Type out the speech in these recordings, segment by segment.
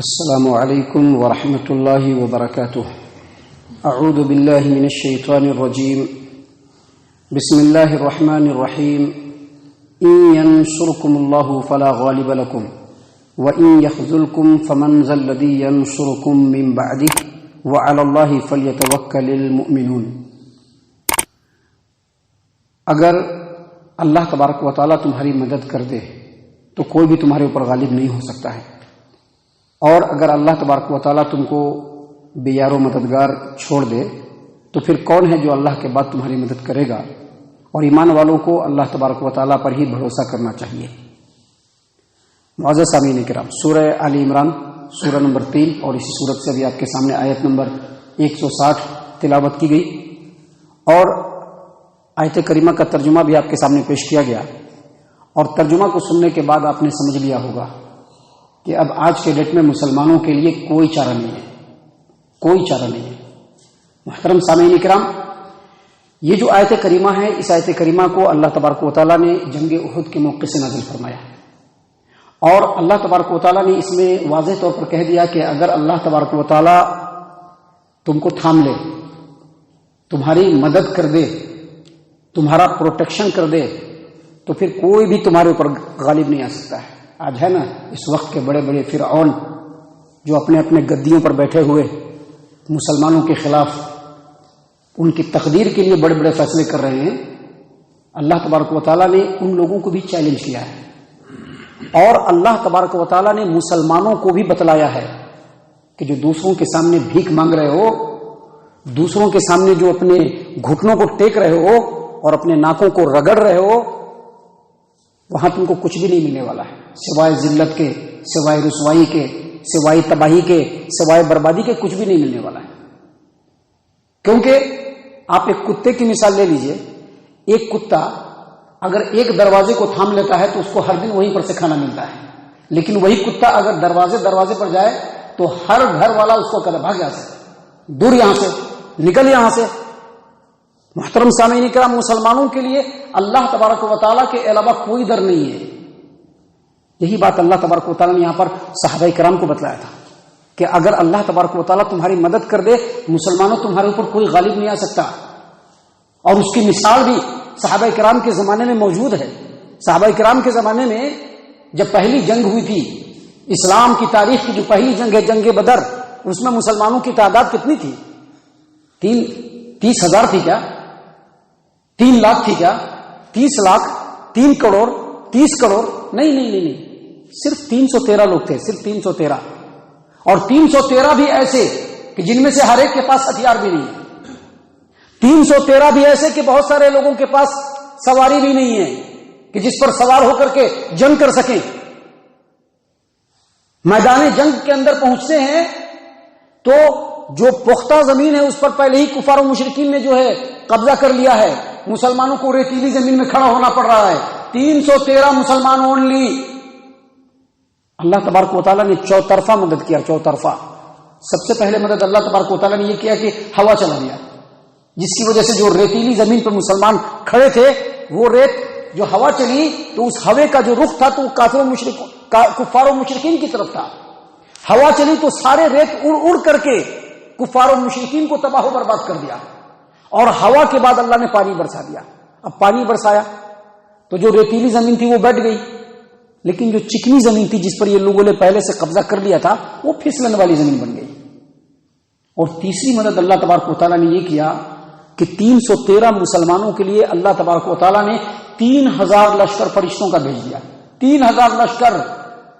السلام علیکم ورحمۃ اللہ وبرکاتہ۔ اعوذ باللہ من الشیطان الرجیم، بسم اللہ الرحمن الرحیم۔ ان ینصرکم اللہ فلا غالب لکم وان یخذلکم فمن ذا الذی ینصرکم من بعدہ وعلی اللہ فلیتوکل المؤمنون۔ اگر اللہ تبارک و تعالیٰ تمہاری مدد کر دے تو کوئی بھی تمہارے اوپر غالب نہیں ہو سکتا ہے، اور اگر اللہ تبارک و تعالیٰ تم کو بے یار و مددگار چھوڑ دے تو پھر کون ہے جو اللہ کے بعد تمہاری مدد کرے گا؟ اور ایمان والوں کو اللہ تبارک و تعالیٰ پر ہی بھروسہ کرنا چاہیے۔ معزز سامعین کرام، سورہ آل عمران سورہ نمبر 3 اور اسی سورت سے بھی آپ کے سامنے آیت نمبر 160 تلاوت کی گئی، اور آیت کریمہ کا ترجمہ بھی آپ کے سامنے پیش کیا گیا، اور ترجمہ کو سننے کے بعد آپ نے سمجھ لیا ہوگا کہ اب آج کے ڈیٹ میں مسلمانوں کے لیے کوئی چارہ نہیں ہے، کوئی چارہ نہیں ہے۔ محترم سامعین کرام، یہ جو آیت کریمہ ہے، اس آیت کریمہ کو اللہ تبارک و تعالیٰ نے جنگ احد کے موقع سے نازل فرمایا، اور اللہ تبارک و تعالیٰ نے اس میں واضح طور پر کہہ دیا کہ اگر اللہ تبارک و تعالیٰ تم کو تھام لے، تمہاری مدد کر دے، تمہارا پروٹیکشن کر دے، تو پھر کوئی بھی تمہارے اوپر غالب نہیں آ سکتا ہے۔ آج ہے نا اس وقت کے بڑے بڑے فرعون جو اپنے اپنے گدیوں پر بیٹھے ہوئے مسلمانوں کے خلاف ان کی تقدیر کے لیے بڑے بڑے فیصلے کر رہے ہیں، اللہ تبارک و تعالیٰ نے ان لوگوں کو بھی چیلنج کیا ہے، اور اللہ تبارک و تعالیٰ نے مسلمانوں کو بھی بتلایا ہے کہ جو دوسروں کے سامنے بھیک مانگ رہے ہو، دوسروں کے سامنے جو اپنے گھٹنوں کو ٹیک رہے ہو اور اپنے ناکوں کو رگڑ رہے ہو، وہاں تم کو کچھ بھی نہیں ملنے والا ہے، سوائے ذلت کے، سوائے رسوائی کے، سوائے تباہی کے، سوائے بربادی کے کچھ بھی نہیں ملنے والا ہے۔ کیونکہ آپ ایک کتے کی مثال لے لیجئے، ایک کتا اگر ایک دروازے کو تھام لیتا ہے تو اس کو ہر دن وہیں پر سے کھانا ملتا ہے، لیکن وہی کتا اگر دروازے پر جائے تو ہر گھر والا اس کو کہتا بھاگ یہاں سے، دور یہاں سے، نکل یہاں سے۔ محترم سامعین کرام، مسلمانوں کے لیے اللہ تبارک و تعالیٰ کے علاوہ کوئی در نہیں ہے۔ یہی بات اللہ تبارک و تعالیٰ نے یہاں پر صحابہ کرام کو بتلایا تھا کہ اگر اللہ تبارک و تعالیٰ تمہاری مدد کر دے، مسلمانوں تمہارے اوپر کوئی غالب نہیں آ سکتا، اور اس کی مثال بھی صحابہ کرام کے زمانے میں موجود ہے۔ صحابہ کرام کے زمانے میں جب پہلی جنگ ہوئی تھی، اسلام کی تاریخ کی جو پہلی جنگ ہے جنگ بدر، اس میں مسلمانوں کی تعداد کتنی تھی؟ 30,000 تھی کیا؟ 3 لاکھ تھی کیا؟ 30 لاکھ، 3 کروڑ، 30 کروڑ؟ نہیں، صرف 313 لوگ تھے، صرف 313، اور 313 بھی ایسے کہ جن میں سے ہر ایک کے پاس ہتھیار بھی نہیں ہے، 313 بھی ایسے کہ بہت سارے لوگوں کے پاس سواری بھی نہیں ہے کہ جس پر سوار ہو کر کے جنگ کر سکیں۔ میدان جنگ کے اندر پہنچتے ہیں تو جو پختہ زمین ہے اس پر پہلے ہی کفار و مشرکین نے جو ہے قبضہ کر لیا ہے، مسلمانوں کو ریتیلی زمین میں کھڑا ہونا پڑ رہا ہے۔ 313 مسلمان اونلی۔ اللہ تبارک و تعالیٰ نے چوطرفہ مدد کیا، چوطرفہ۔ سب سے پہلے مدد اللہ تبارک و تعالیٰ نے یہ کیا کہ ہوا چلا دیا، جس کی وجہ سے جو ریتیلی زمین پر مسلمان کھڑے تھے، وہ ریت جو ہوا چلی تو اس ہوے کا جو رخ تھا تو کفار و مشرکین کی طرف تھا۔ ہوا چلی تو سارے ریت اڑ کر کے کفار و مشرکین کو تباہ و برباد کر دیا، اور ہوا کے بعد اللہ نے پانی برسا دیا۔ اب پانی برسایا تو جو ریتیلی زمین تھی وہ بیٹھ گئی، لیکن جو چکنی زمین تھی جس پر یہ لوگوں نے پہلے سے قبضہ کر لیا تھا وہ پھسلن والی زمین بن گئی۔ اور تیسری مدد اللہ تبارک و تعالیٰ نے یہ کیا کہ 313 مسلمانوں کے لیے اللہ تبارک و تعالیٰ نے 3000 لشکر فرشتوں کا بھیج دیا، 3000 لشکر۔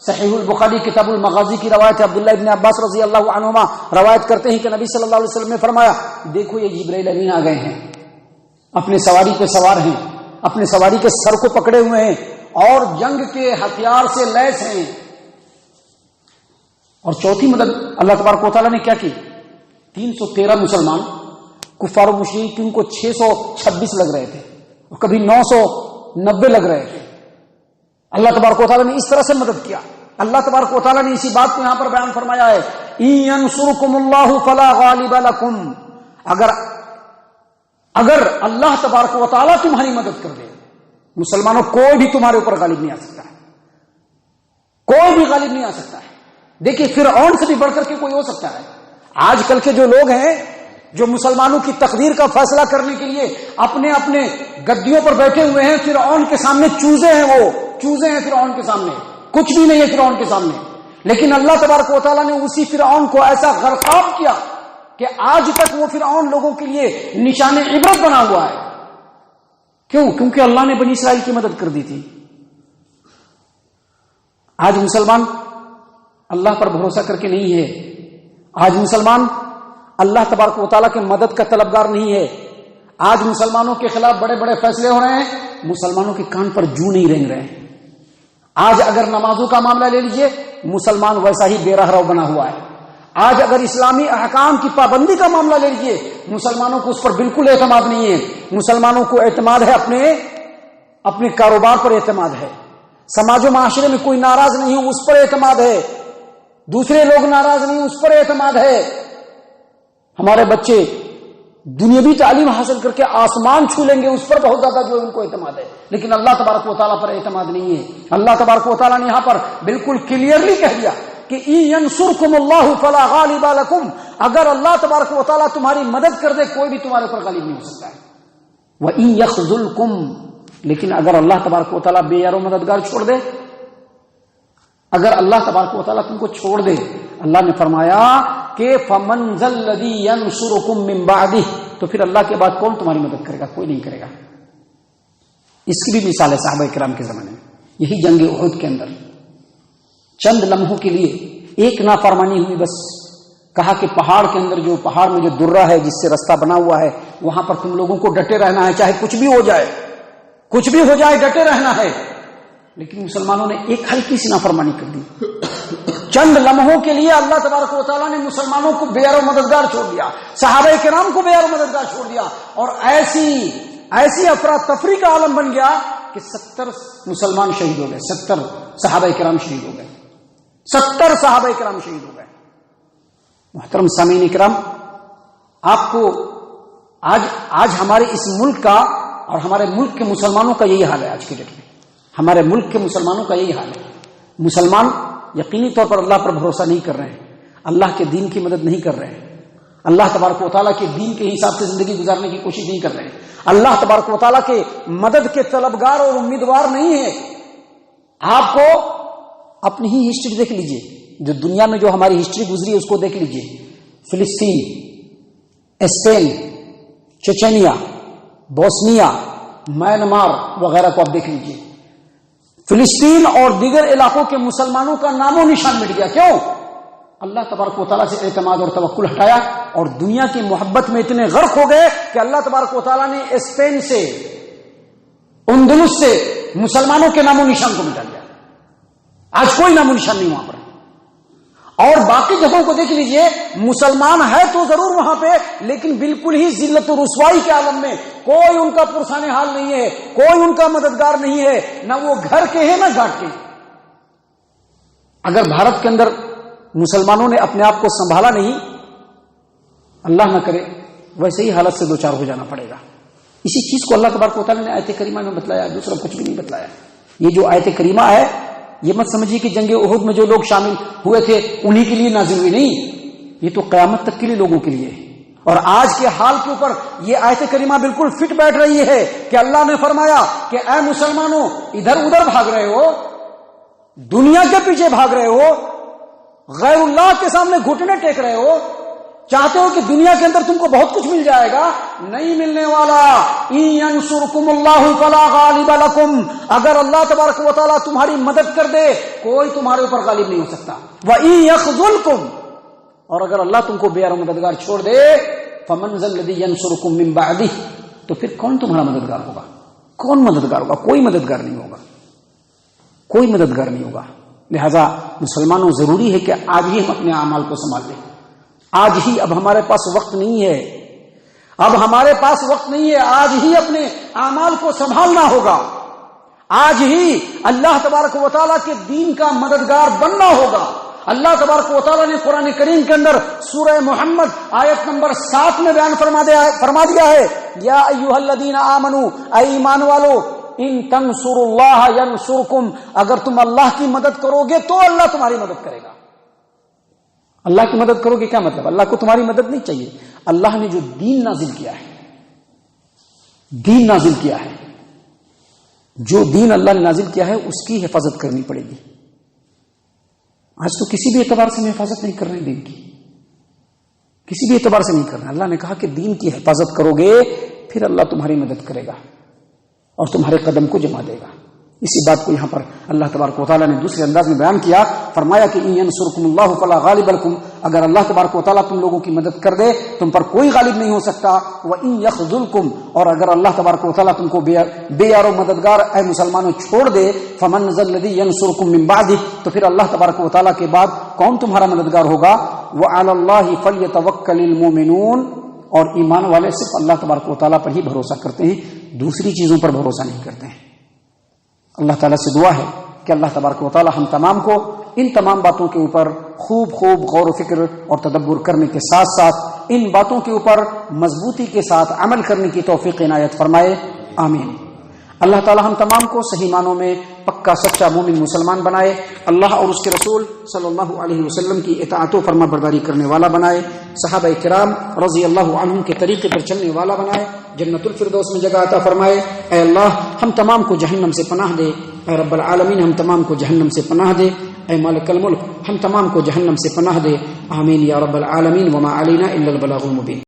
صحیح البخاری کتاب المغازی کی روایت ہے، عبداللہ ابن عباس رضی اللہ عنہما روایت کرتے ہیں کہ نبی صلی اللہ علیہ وسلم نے فرمایا، دیکھو یہ جبرائیل امین آ گئے ہیں، اپنے سواری پہ سوار ہیں، اپنے سواری کے سر کو پکڑے ہوئے ہیں، اور جنگ کے ہتھیار سے لیس ہیں۔ اور چوتھی مدد اللہ تبارک و تعالیٰ نے کیا کی؟ 313 مسلمان، کفار و مشرکین کو 626 لگ رہے تھے، اور کبھی 990 لگ رہے تھے۔ اللہ تبارک و تعالیٰ نے اس طرح سے مدد کیا۔ اللہ تبارک و تعالیٰ نے اسی بات کو یہاں پر بیان فرمایا ہے، ان ینصرکم اللہ فلا غالب لکم، اگر اللہ تبارک و تعالیٰ تمہاری مدد کر دے، مسلمانوں کوئی بھی تمہارے اوپر غالب نہیں آ سکتا ہے، کوئی بھی غالب نہیں آ سکتا ہے۔ دیکھیے فرعون سے بھی بڑھ کر کے کوئی ہو سکتا ہے. آج کل کے جو لوگ ہیں جو مسلمانوں کی تقدیر کا فیصلہ کرنے کے لیے اپنے اپنے گدیوں پر بیٹھے ہوئے ہیں، فرعون کے سامنے چوزے ہیں، وہ چوزے ہیں فرعون کے سامنے، کچھ بھی نہیں ہے فرعون کے سامنے. لیکن اللہ تبارک و تعالیٰ نے اسی فرعون کو ایسا غرقاب کیا کہ آج تک وہ فرعون لوگوں کے لیے نشان عبرت بنا ہوا ہے. کیوں؟ کیونکہ اللہ نے بنی اسرائیل کی مدد کر دی تھی. آج مسلمان اللہ پر بھروسہ کر کے نہیں ہے. آج مسلمان اللہ تبارک و تعالیٰ کے مدد کا طلبگار نہیں ہے. آج مسلمانوں کے خلاف بڑے بڑے فیصلے ہو رہے ہیں، مسلمانوں کے کان پر جو نہیں رینگ رہے ہیں. آج اگر نمازوں کا معاملہ لے لیجئے، مسلمان ویسا ہی بے راہ رو بنا ہوا ہے. آج اگر اسلامی احکام کی پابندی کا معاملہ لے لیجئے، مسلمانوں کو اس پر بالکل اعتماد نہیں ہے. مسلمانوں کو اعتماد ہے اپنے کاروبار پر اعتماد ہے. سماج و معاشرے میں کوئی ناراض نہیں ہو اس پر اعتماد ہے. دوسرے لوگ ناراض نہیں اس پر اعتماد ہے. ہمارے بچے دنیاوی تعلیم حاصل کر کے آسمان چھو لیں گے اس پر بہت زیادہ جو ان کو اعتماد ہے. لیکن اللہ تبارک و تعالیٰ پر اعتماد نہیں ہے. اللہ تبارک و تعالیٰ نے یہاں پر بالکل کلیئرلی کہہ دیا کہ يَنْصُرْكُمُ اللَّهُ فَلَا غَالِبَ لَكُمْ، اگر اللہ تبارک و تعالیٰ تمہاری مدد کر دے کوئی بھی تمہارے اوپر غالب نہیں ہو سکتا ہے. وَإِن يَخْذُلْكُمْ، لیکن اگر اللہ تبارک و تعالیٰ بے یار و مددگار چھوڑ دے، اگر اللہ تبارک و تعالیٰ تم کو چھوڑ دے، اللہ نے فرمایا کہ فَمَنْ ذَا الَّذِي يَنْصُرُكُمْ مِنْ بَعْدِهِ، تو پھر اللہ کے بعد کون تمہاری مدد کرے گا؟ کوئی نہیں کرے گا. اس کی بھی مثال ہے صحابہ کرام کے زمانے میں. یہی جنگ احد کے اندر چند لمحوں کے لیے ایک نافرمانی ہوئی، بس کہا کہ پہاڑ کے اندر جو پہاڑ میں جو درہ ہے جس سے رستہ بنا ہوا ہے وہاں پر تم لوگوں کو ڈٹے رہنا ہے، چاہے کچھ بھی ہو جائے، کچھ بھی ہو جائے ڈٹے رہنا ہے. لیکن مسلمانوں نے ایک ہلکی سی نافرمانی کر دی. چند لمحوں کے لیے اللہ تبارک و تعالیٰ نے مسلمانوں کو بے یار و مددگار چھوڑ دیا، صحابہ کرام کو بے یار و مددگار چھوڑ دیا، اور ایسی افراتفری کا عالم بن گیا کہ 70 مسلمان شہید ہو گئے، 70 صحابہ کرام شہید ہو گئے، 70 صحابہ کرام شہید ہو گئے. محترم سامعین کرام، آپ کو آج ہمارے اس ملک کا اور ہمارے ملک کے مسلمانوں کا یہی حال ہے. آج کے ڈیٹ میں ہمارے ملک کے مسلمانوں کا یہی حال ہے. مسلمان یقینی طور پر اللہ پر بھروسہ نہیں کر رہے ہیں، اللہ کے دین کی مدد نہیں کر رہے ہیں، اللہ تبارک و تعالیٰ کے دین کے حساب سے زندگی گزارنے کی کوشش نہیں کر رہے ہیں، اللہ تبارک و تعالیٰ کے مدد کے طلبگار اور امیدوار نہیں ہے. آپ کو اپنی ہی ہسٹری دیکھ لیجئے، جو دنیا میں جو ہماری ہسٹری گزری ہے اس کو دیکھ لیجئے. فلسطین، اسپین، چچینیا، بوسنیا، میانمار وغیرہ کو آپ دیکھ لیجئے. فلسطین اور دیگر علاقوں کے مسلمانوں کا نام و نشان مٹ گیا. کیوں؟ اللہ تبارک و تعالیٰ سے اعتماد اور توکل ہٹایا اور دنیا کی محبت میں اتنے غرق ہو گئے کہ اللہ تبارک و تعالیٰ نے اسپین سے، اندلس سے مسلمانوں کے نام و نشان کو مٹا دیا. آج کوئی نام و نشان نہیں وہاں پر. اور باقی جگہوں کو دیکھ لیجئے، مسلمان ہے تو ضرور وہاں پہ، لیکن بالکل ہی ذلت و رسوائی کے عالم میں، کوئی ان کا پرسان حال نہیں ہے، کوئی ان کا مددگار نہیں ہے، نہ وہ گھر کے ہیں نہ گھاٹ کے. اگر بھارت کے اندر مسلمانوں نے اپنے آپ کو سنبھالا نہیں، اللہ نہ کرے ویسے ہی حالت سے دوچار ہو جانا پڑے گا. اسی چیز کو اللہ تبارک و تعالیٰ نے آیت کریمہ میں بتلایا، دوسرا کچھ بھی نہیں بتلایا. یہ جو آیت کریمہ ہے یہ مت سمجھیے کہ جنگ احد میں جو لوگ شامل ہوئے تھے انہی کے لیے نازل ہوئی، نہیں، یہ تو قیامت تک کے لیے لوگوں کے لیے ہے. اور آج کے حال کے اوپر یہ آیت کریمہ بالکل فٹ بیٹھ رہی ہے کہ اللہ نے فرمایا کہ اے مسلمانوں، ادھر ادھر بھاگ رہے ہو، دنیا کے پیچھے بھاگ رہے ہو، غیر اللہ کے سامنے گھٹنے ٹیک رہے ہو، چاہتے ہو کہ دنیا کے اندر تم کو بہت کچھ مل جائے گا، نہیں ملنے والا. ان ینصرکم اللہ فلا غالب لکم، اگر اللہ تبارک و تعالیٰ تمہاری مدد کر دے کوئی تمہارے اوپر غالب نہیں ہو سکتا. وَإِن يَخْذُلْكُمْ، اور اگر اللہ تم کو بے یار و مددگار چھوڑ دے، فَمَنْ ذَا الَّذِي يَنْصُرُكُم مِّن بَعْدِهِ، تو پھر کون تمہارا مددگار ہوگا؟ کون مددگار ہوگا؟ کوئی مددگار نہیں ہوگا، کوئی مددگار نہیں ہوگا. لہذا مسلمانوں ضروری ہے کہ آج ہی ہم اپنے اعمال کو سنبھال لیں. آج ہی، اب ہمارے پاس وقت نہیں ہے، اب ہمارے پاس وقت نہیں ہے، آج ہی اپنے اعمال کو سنبھالنا ہوگا. آج ہی اللہ تبارک و تعالیٰ کے دین کا مددگار بننا ہوگا. اللہ تبارک و تعالیٰ نے قرآن کریم کے اندر سورہ محمد آیت نمبر 7 میں بیان فرما دیا ہے، یا ایھا الذین آمنوا، اے ایمان والو، ان تنصروا اللہ ینصرکم، اگر تم اللہ کی مدد کرو گے تو اللہ تمہاری مدد کرے گا. اللہ کی مدد کرو گے کیا مطلب؟ اللہ کو تمہاری مدد نہیں چاہیے. اللہ نے جو دین نازل کیا ہے، دین نازل کیا ہے، جو دین اللہ نے نازل کیا ہے اس کی حفاظت کرنی پڑے گی. آج تو کسی بھی اعتبار سے ہم حفاظت نہیں کر رہے دین کی، کسی بھی اعتبار سے نہیں کر رہے. اللہ نے کہا کہ دین کی حفاظت کرو گے پھر اللہ تمہاری مدد کرے گا اور تمہارے قدم کو جما دے گا. اسی بات کو یہاں پر اللہ تبارک و تعالیٰ نے دوسرے انداز میں بیان کیا. فرمایا کہ ان ینصرکم اللہ فلا غالب لکم، اگر اللہ تبارک و تعالیٰ تم لوگوں کی مدد کر دے تم پر کوئی غالب نہیں ہو سکتا. وان یخذلکم، اور اگر اللہ تبارک و تعالیٰ تم کو بے یار و مددگار اے مسلمانوں چھوڑ دے، فمن ذا الذی ینصرکم من بعدہ، تو پھر اللہ تبارک و تعالیٰ کے بعد کون تمہارا مددگار ہوگا. وعلی اللہ فلیتوکل المؤمنون، اور ایمان والے صرف اللہ تبارک و تعالیٰ پر ہی بھروسہ کرتے ہیں، دوسری چیزوں پر بھروسہ نہیں کرتے ہیں. اللہ تعالیٰ سے دعا ہے کہ اللہ تبارک و تعالیٰ ہم تمام کو ان تمام باتوں کے اوپر خوب غور و فکر اور تدبر کرنے کے ساتھ ساتھ ان باتوں کے اوپر مضبوطی کے ساتھ عمل کرنے کی توفیق عنایت فرمائے. آمین. اللہ تعالیٰ ہم تمام کو صحیح معنوں میں پکا سچا مومن مسلمان بنائے، اللہ اور اس کے رسول صلی اللہ علیہ وسلم کی اطاعت و فرما برداری کرنے والا بنائے، صحابہ کرام رضی اللہ عنہم کے طریقے پر چلنے والا بنائے، جنت الفردوس میں جگہ عطا فرمائے. اے اللہ ہم تمام کو جہنم سے پناہ دے. اے رب العالمین ہم تمام کو جہنم سے پناہ دے. اے مالک الملک ہم تمام کو جہنم سے پناہ دے. آمین یا رب العالمین. وما علینا الا البلاغ المبین.